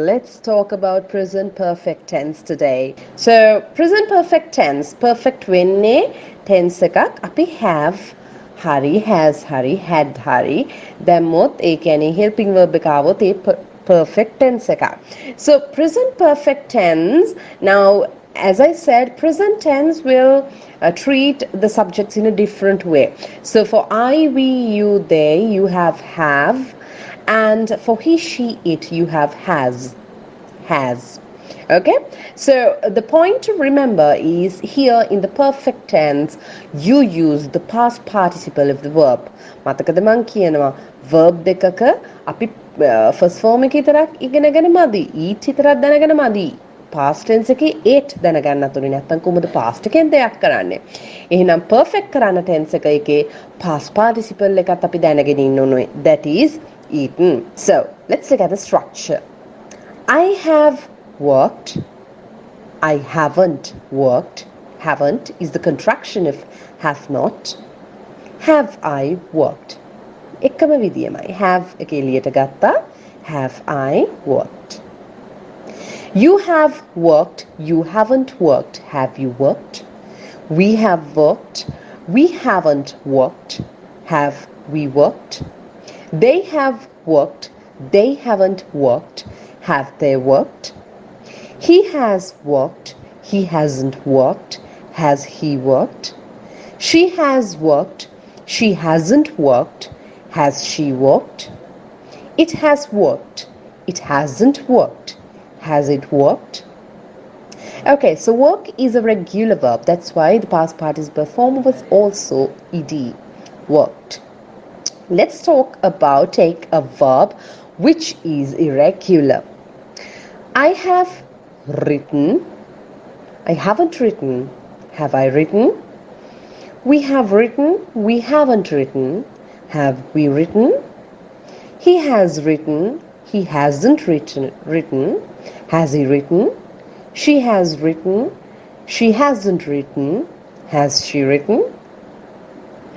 Let's talk about present perfect tense today. So, present perfect tense, perfect වෙන්නේ tense එකක් අපි have hari, has hari, had hari දැම්මොත් ඒ කියන්නේ helping verb එක આવොත් ඒ perfect tense එකක්. So, present perfect tense, now as I said, present tense will treat the subjects in a different way. So, for I, we, you, they, you have, and for he, she, it, you have has. Okay, so the point to remember is here in the perfect tense you use the past participle of the verb. මතකද මං කියනවා verb දෙකක අපි first form එක විතරක් ඉගෙනගෙන මදි, eat විතරක් දැනගෙන මදි, past tense එකේ it දැනගන්නත් උනේ නැත්නම් කොහොමද past එකෙන් දෙයක් කරන්නේ. එහෙනම් perfect කරන්න tense එකේ past participle එකත් අපි දැනගෙන ඉන්න ඕනේ. That is eaten. So let's look at the structure. I have worked. I haven't worked. Haven't is the contraction of have not. Have I worked? එකම විදියමයි. Have එක එළියට ගත්තා. Have I worked? You have worked. You haven't worked. Have you worked? We have worked. We haven't worked. Have we worked? They have worked. They haven't worked. Have they worked? He has worked. He hasn't worked. Has he worked? She has worked. She hasn't worked. Has she worked? It has worked. It hasn't worked. Has it worked? Okay, so work is a regular verb. That's why the past participle form was also ed. Worked. Let's take a verb which is irregular. I have written. I haven't written. Have I written? We have written. We haven't written. Have we written? He has written. He hasn't written. Has he written? She has written. She hasn't written. Has she written?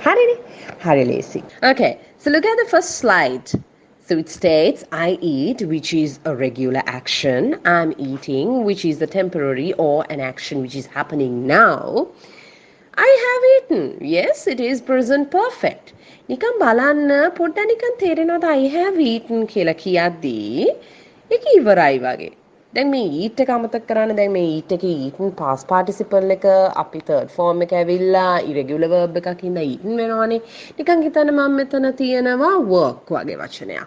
Hari lazy. Okay, so look at the first slide. So it states, I eat, which is a regular action. I'm eating, which is the temporary or an action which is happening now. I have eaten. Yes, it is present perfect. නිකන් බලන්න පොඩ්ඩක් නිකන් තේරෙනවද I have eaten කියලා කියද්දී ඒක ඉවරයි වගේ. දැන් මේ eat එක අමතක කරන්න. දැන් මේ eat එකේ eaten past participle එක අපි third form එක ඇවිල්ලා irregular verb එකක් ඉඳලා eaten වෙනවනේ. නිකන් හිතන්න මම මෙතන තියෙනවා work වගේ වචනයක්.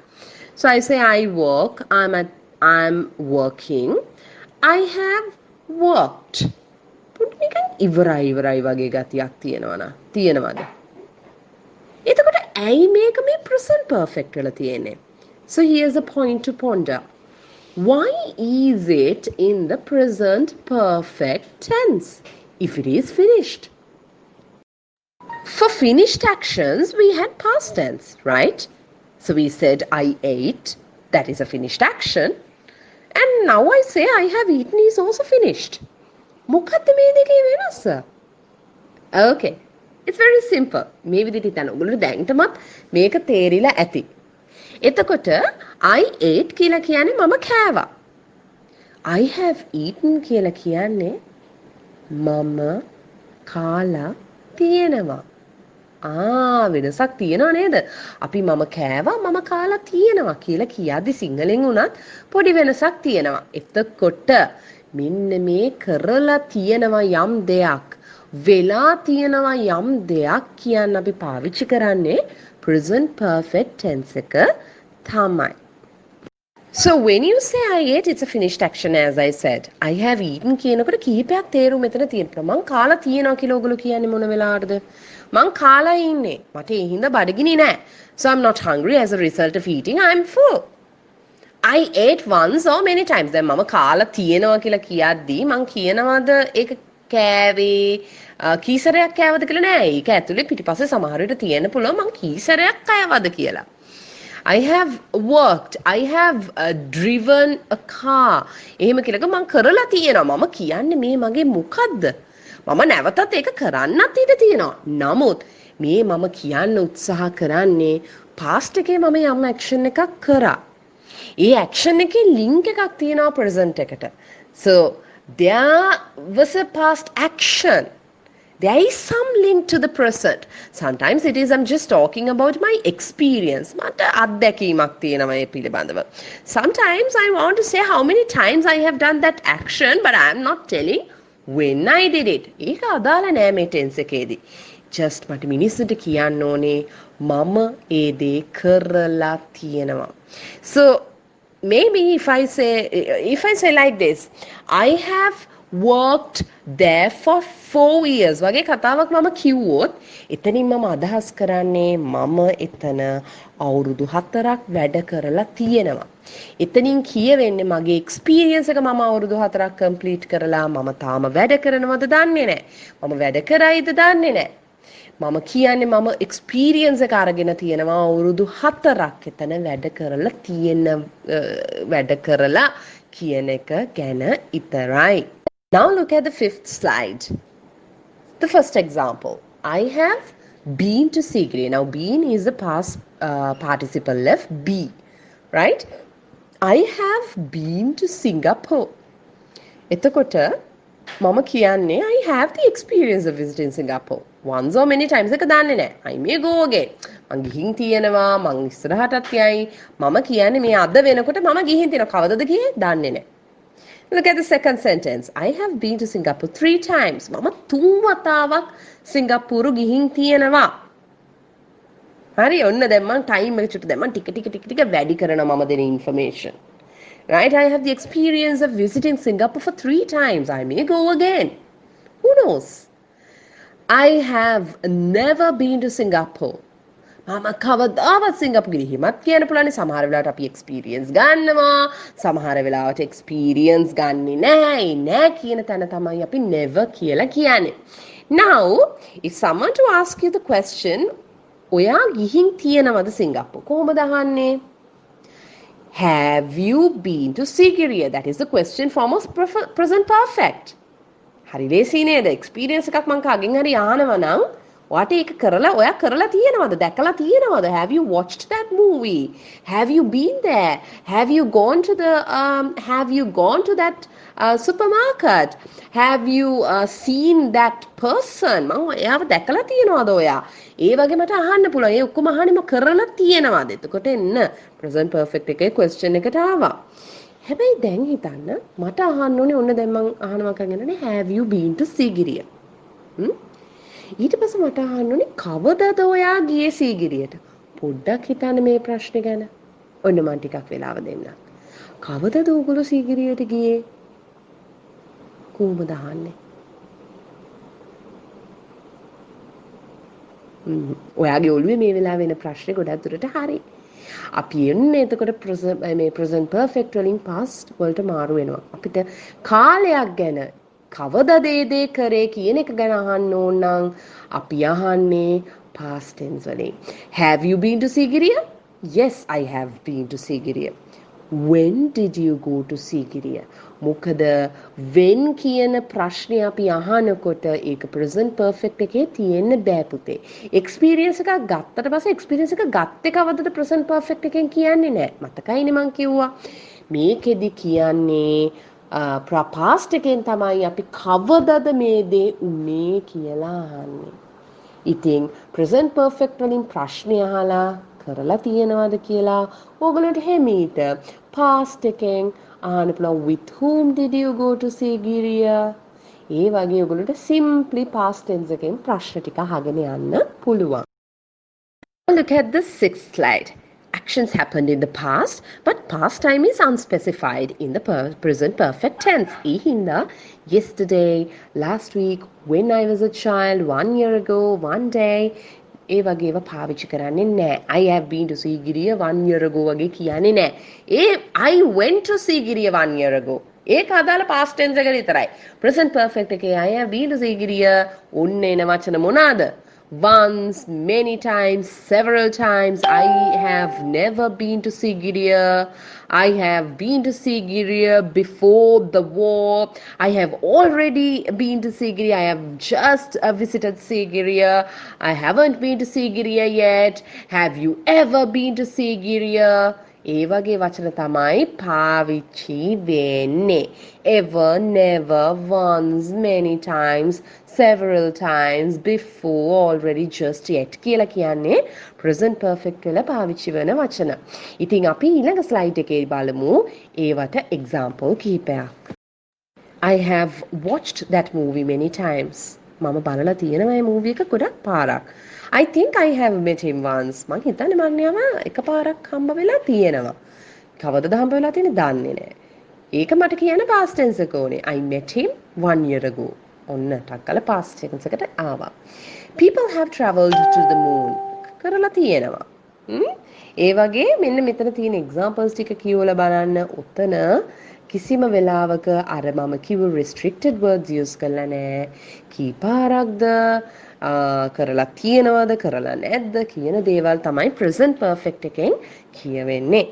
So I say I work, I'm working. I have worked. පොඩ්ඩක් නිකන් ඉවරයි වගේ ගතියක් තියෙනවද? එතකොට ඇයි මේක මේ present perfect වෙලා තියෙන්නේ? So here's a point to ponder. Why is it in the present perfect tense if it is finished? For finished actions, we had past tense, right? So we said I ate, that is a finished action. And now I say I have eaten is also finished. මොකද්ද මේ දෙකේ වෙනස? Okay, it's very simple. මේ විදිහට හිතන්න. ඔයගොල්ලෝ දැන්ටමත් මේක තේරිලා ඇති. එතකොට I ate කියලා කියන්නේ මම කෑවා. I have eaten කියලා කියන්නේ මම කාලා තියෙනවා. වෙනසක් තියෙනව නේද? අපි මම කෑවා මම කාලා තියෙනවා කියලා කියද්දි සිංහලෙන් උනත් පොඩි වෙනසක් තියෙනවා. එතකොට මෙන්න මේ කරලා තියෙනවා යම් දෙයක්, වෙලා තියෙනවා යම් දෙයක් කියන්න අපි පාවිච්චි කරන්නේ present perfect tense එක තමයි. So when you say I ate, it's a finished action as I said. I have eaten කියනකොට කීපයක් තේරුම් මෙතන තියෙනවා. මං කාලා තියෙනවා කියලා ඔයගොල්ලෝ කියන්නේ මොන වෙලාවටද? මං කාලා ඉන්නේ. මට ඒ හින්දා බඩගිනි නෑ. So I'm not hungry as a result of eating. I'm full. I ate once or many times. දැන් මම කාලා තියෙනවා කියලා කියද්දී මං කියනවාද ඒක කෑවේ කීසරයක් කෑවද කියලා නෑ. ඒක ඇතුලේ පිටිපස්සේ සමහර විට තියෙන්න පුළුවන් මං කීසරයක් කෑවද කියලා. I have worked. I have driven a car. එහෙම කියලාක මං කරලා තියෙනවා. මම කියන්නේ මේ මගේ මොකද්ද? මම නැවතත් ඒක කරන්නත් ඉඩ තියෙනවා. නමුත් මේ මම කියන්න උත්සාහ කරන්නේ past එකේ මම යම් action එකක් කරා. ඒ action එකේ link එකක් තියෙනවා present එකට. So there was a past action. There is some link to the present. Sometimes it is I'm just talking about my experience. මට අත්දැකීමක් තියෙනවා මේ පිළිබඳව. Sometimes I want to say how many times I have done that action, but I am not telling when I did it. ඒක අදාළ නෑ මේ tense එකේදී. Just මට මිනිස්සුන්ට කියන්න ඕනේ මම ඒ දේ කරලා තියෙනවා. So maybe if I say like this, I have worked there for 4 years වගේ කතාවක් මම කිව්වොත් එතනින් මම අදහස් කරන්නේ මම එතන අවුරුදු 4ක් වැඩ කරලා තියෙනවා. එතනින් කියවෙන්නේ මගේ එක්ස්පීරියන්ස් එක මම අවුරුදු 4ක් කම්ප්ලීට් කරලා මම තාම වැඩ කරනවද දන්නේ නැහැ. මම වැඩ කරයිද දන්නේ නැහැ. මම කියන්නේ මම එක්ස්පීරියන්ස් එක අරගෙන තියෙනවා අවුරුදු 4ක් එතන වැඩ කරලා කියන එක ගැන ඉතරයි. Now look at the fifth slide. The first example. I have been to Sigri. Now been is the past participle left be, right? I have been to Singapore. එතකොට මම කියන්නේ I have the experience of visiting Singapore. Once or many times එක දන්නේ නැහැ. I may go again. මං ගිහින් තියෙනවා, මං ඉස්සරහටත් යයි. මම කියන්නේ මේ අද වෙනකොට මම ගිහින් තියෙනවා. කවදද ගියේ? දන්නේ නැහැ. Look at the second sentence. I have been to Singapore 3 times. මම 3 වතාවක් සිංගප්පූරු ගිහින් තියෙනවා. හරි ඔන්න දැන් මං ටයිම් එක චුට්ට දැන් මං ටික වැඩි කරනවා මම දෙන information. Right? I have the experience of visiting Singapore for 3 times. I may go again. Who knows? I have never been to Singapore. මම කවදාවත් සිංගප්පූරු ගිහිමත් කියන්න පුළුවන්. සමහර වෙලාවට අපි එක්ස්පීරියන්ස් ගන්නවා. සමහර වෙලාවට එක්ස්පීරියන්ස් ගන්නේ නැහැ. නෑ කියන තැන තමයි අපි never කියලා කියන්නේ. Now, if someone to ask you the question, ඔයා ගිහින් තියෙනවද සිංගප්පූරු? කොහොමද අහන්නේ? Have you been to Sigiriya? That is the question form of present perfect. හරි ලේසි නේද? එක්ස්පීරියන්ස් එකක් මං කාගෙන් හරි අහනවා නම් ඔයාට ඒක කරලා ඔයා කරලා තියෙනවද? දැකලා තියෙනවද? Have you watched that movie? Have you been there? Have you gone to that supermarket? Have you seen that person? මම එයාව දැකලා තියෙනවද ඔයා? ඒ වගේ මට අහන්න පුළුවන්. ඒ ඔක්කොම අහන්නේ මම කරලා තියෙනවද? එතකොට එන්න present perfect එකේ question එකට ආවා. හැබැයි දැන් හිතන්න මට අහන්න ඕනේ ඔන්න දැන් මං අහනවා කගෙනනේ have you been to Sigiriya? ඊට පස්සේ මට අහන්න ඕනේ කවදද ඔයා ගියේ සීගිරියට? පොඩ්ඩක් හිතන්න මේ ප්‍රශ්නේ ගැන. ඔන්න මං ටිකක් වෙලාව දෙන්නම්. කවදද ඔයගොල්ලෝ සීගිරියට ගියේ? කොහොමද අහන්නේ? ඔයාගේ ඔළුවේ මේ වෙලාව වෙන ප්‍රශ්නේ ගොඩක් දුරට හරි. අපි එන්නේ එතකොට present perfect වලින් past වලට මාරු වෙනවා. අපිට කාලයක් ගැන කවදද ඒ දේ කරේ කියන එක ගැන අහන්න ඕන නම් අපි අහන්නේ past tense වලින්. Have you been to Sigiriya? Yes, I have been to Sigiriya. When did you go to Sigiriya? මොකද when කියන ප්‍රශ්නේ අපි අහනකොට ඒක present perfect එකේ තියෙන්න බෑ පුතේ. experience එකක් ගත්තට පස්සේ experience එක ගත්තේ කවදද present perfect එකෙන් කියන්නේ නෑ. මතකයිනේ මං කිව්වා. මේකෙදි කියන්නේ past එකෙන් තමයි අපි කවදද මේ දේ උනේ කියලා අහන්නේ. ඉතින් present perfect වලින් ප්‍රශ්නේ අහලා කරලා තියෙනවද කියලා ඕගොල්ලන්ට හැමීට past එකෙන් අහන්න පුළුවන් with whom did you go to Sigiriya? ඒ වගේ ඔයගොල්ලන්ට simply past tense එකෙන් ප්‍රශ්න ටික අහගෙන යන්න පුළුවන්. Look at the sixth slide. Actions happened in the past, but past time is unspecified in the present perfect tense. Ihinda, yesterday, last week, when I was a child, 1 year ago, one day. ඒ වගේ ඒවා පාවිච්චි කරන්නේ නැහැ. I have been to Sigiriya 1 year ago වගේ කියන්නේ නැහැ. I went to Sigiriya 1 year ago. ඒක අදාළ past tense එකට විතරයි. present perfect එකේ I have been to Sigiriya ඔන්න එන වචන මොනවාද? Once, many times, several times. I have never been to Sigiriya. I have been to Sigiriya before the war. I have already been to Sigiriya. I have just visited Sigiriya. I haven't been to Sigiriya yet. Have you ever been to Sigiriya? ඒ වගේ වචන තමයි පාවිච්චි වෙන්නේ. Ever, never, once, many times, several times, before, already, just yet කියලා කියන්නේ present perfect වල පාවිච්චි වෙන වචන. ඉතින් අපි ඊළඟ ස්ලයිඩ් එකේ බලමු ඒවට example කිහිපයක්. I have watched that movie many times. මම බලලා තියෙනවා මේ මූවි එක ගොඩක් පාරක්. I think I have met him once. මං හිතන්නේ මං යාම එකපාරක් හම්බ වෙලා තියෙනවා. කවදද හම්බ වෙලා තියෙන්නේ දන්නේ නැහැ. ඒක මට කියන්න past tense එක ඕනේ. I met him 1 year ago. ඔන්න ටක් කරලා past tense එකට ආවා. People have traveled to the moon. කරලා තියෙනවා. ඒ වගේ මෙන්න මෙතන තියෙන examples ටික කියවලා බලන්න. උතන කිසිම වෙලාවක අර මම කිව්ව restricted words use කරලා නැහැ. කීපාරක්ද කරලා තියෙනවද කරලා නැද්ද කියන දේවල් තමයි present perfect එකෙන් කියවෙන්නේ.